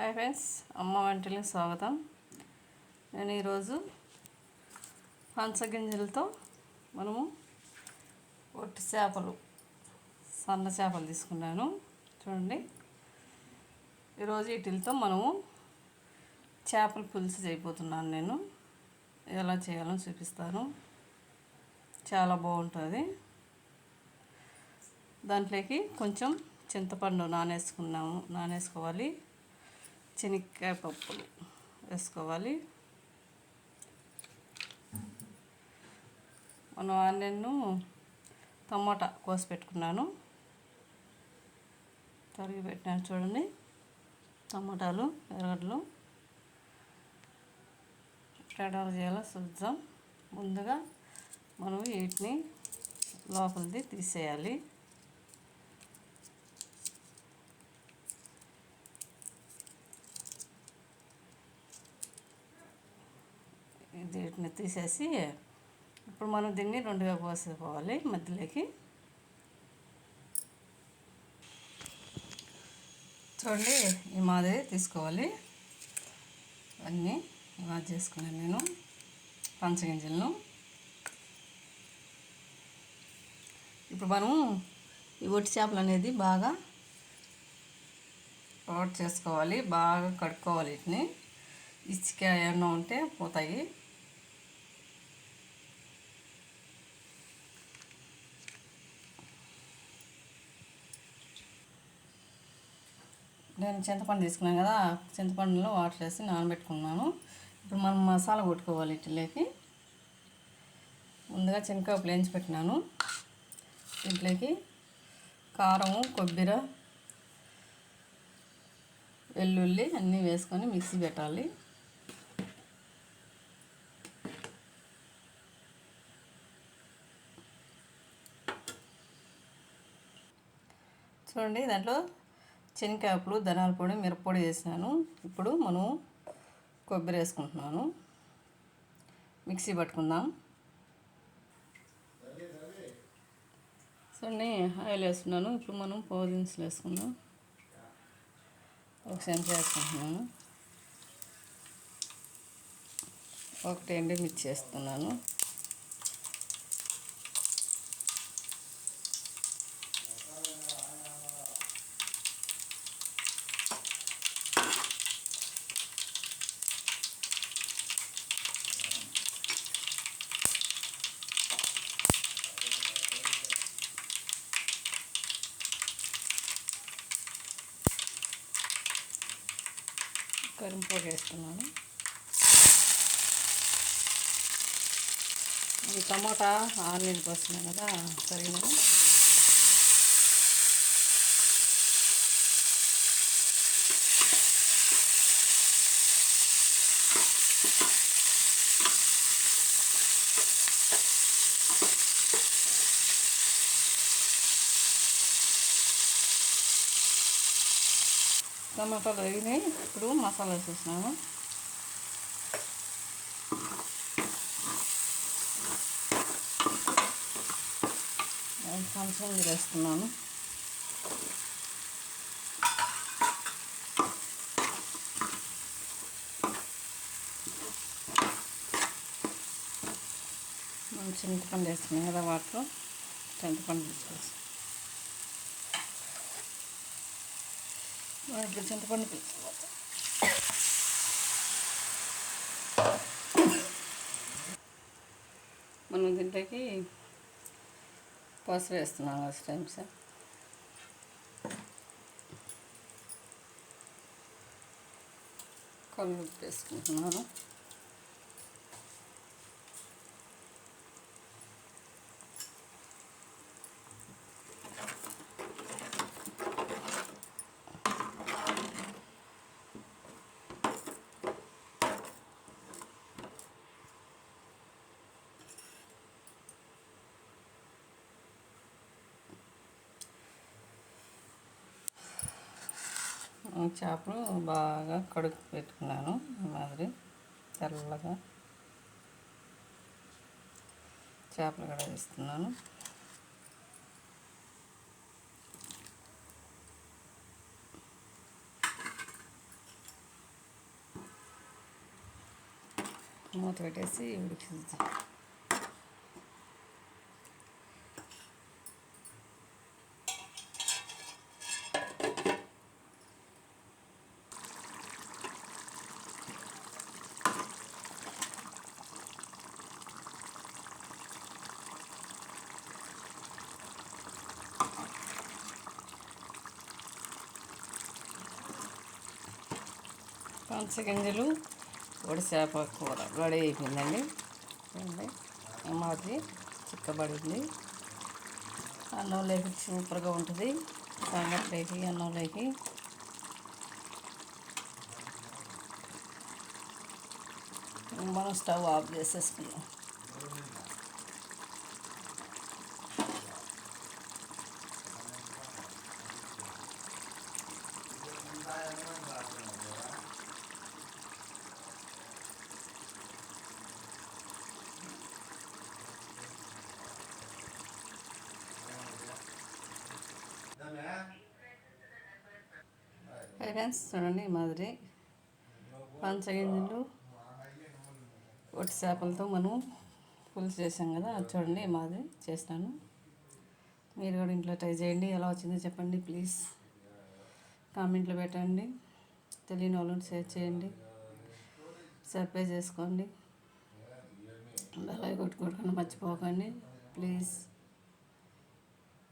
Hi friends, అమ్మ వంటలకి స్వాగతం. నేను ఈరోజు పంచగింజలతో మనము ఒట్టి చేపలు, సన్న చేపలు తీసుకున్నాను. చూడండి, ఈరోజు వీటితో మనము చేపల పులుసు చేయబోతున్నాను. నేను ఎలా చేయాలో చూపిస్తాను. చాలా బాగుంటుంది. దాంట్లోకి కొంచెం చింతపండు నానేసుకోవాలి. శనక్కాయ పప్పులు వేసుకోవాలి. మనం ఆనియన్ టమాటా కోసి పెట్టుకున్నాను, తరిగి పెట్టినాను. చూడండి, టమాటాలు, ఎర్రగడ్డలు ఎలా చేయాలో చూద్దాం. ముందుగా మనం వీటిని లోపలిది తీసేయాలి. వీటిని తీసేసి ఇప్పుడు మనం దీన్ని రెండుగా కోసుకోవాలి. మధ్యలోకి చూడండి, ఈ మాదిరి తీసుకోవాలి. అన్నీ ఇలా చేసుకున్నాను నేను పంచగింజలను. ఇప్పుడు మనం ఈ ఒట్టి చేపలు అనేది బాగా రోట్ చేసుకోవాలి. బాగా కడుక్కోవాలి. వీటిని ఇసుక ఏమన్నా ఉంటే పోతాయి. నేను చింతపండు తీసుకున్నాను కదా, చింతపండులో వాటర్ వేసి నానబెట్టుకున్నాను. ఇప్పుడు మనం మసాలా కొట్టుకోవాలి. వీటిలోకి ముందుగా శనగపప్పులు వేయించి పెట్టినాను. దీంట్లోకి కారము, కొబ్బరి, వెల్లుల్లి అన్నీ వేసుకొని మిక్సీ పెట్టాలి. చూడండి, దాంట్లో శనగపప్పులు, ధనియాల పొడి, మిరప్పొడి వేసినాను. ఇప్పుడు మనం కొబ్బరి వేసుకుంటున్నాను. మిక్సీ పట్టుకుందాం. చూడండి, ఆయిల్ వేసుకున్నాను. ఇప్పుడు మనం పోపు దినుసులు వేసుకుందాం. ఒక చెంచా వేసుకుంటున్నాను. ఒకటి ఎండుమిర్చి వేస్తున్నాను. కరింపాకు వేస్తున్నాను. ఇది టమాటా ఆనియన్ కోస్తున్నాను కదా, సరిగ్గా టమాటాలు వేగినాయి. ఇప్పుడు మసాలా వేసేసినాను. కొంచెం వేస్తున్నాను. మనం చింతపండు వేస్తున్నాం కదా, వాటర్ చింతపండు తీసుకోవచ్చు. ఇప్పుడు చింతపండు తీసుకోవాలి. మనం దీంట్లోకి పసుపు వేస్తున్నాను. ఫస్ట్ టైం సార్ కళ్ళు వేసుకుంటున్నాను. చేపలు బాగా కడుక్కు పెట్టుకున్నాను. మాదిరి తెల్లగా చేపలు కూడా వేస్తున్నాను. మూత పెట్టేసి ఉడికిద్దాం. పనసగింజలు పొడి చేప కూర రెడీ అయిపోయిందండి. మాది చిక్కబడింది. అన్నంలోకి సూపర్గా ఉంటుంది. సంగట్లోకి అన్నంలోకి మనం స్టవ్ ఆఫ్ చేసేసుకున్నాం. ఫ్రెండ్స్ చూడండి, ఈ మాదిరి పంచగింజలు ఒట్టి చేపలతో మనం పులుసు చేసాం కదా, అది చూడండి ఈ మాదిరి చేసినాను. మీరు కూడా ఇంట్లో ట్రై చేయండి. ఎలా వచ్చిందో చెప్పండి ప్లీజ్. కామెంట్లో పెట్టండి. తెలియని వాళ్ళని షేర్ చేయండి. సబ్స్క్రైబ్ చేసుకోండి. బెల్ ఐకాన్ కొట్టుకోవడం మర్చిపోకండి ప్లీజ్.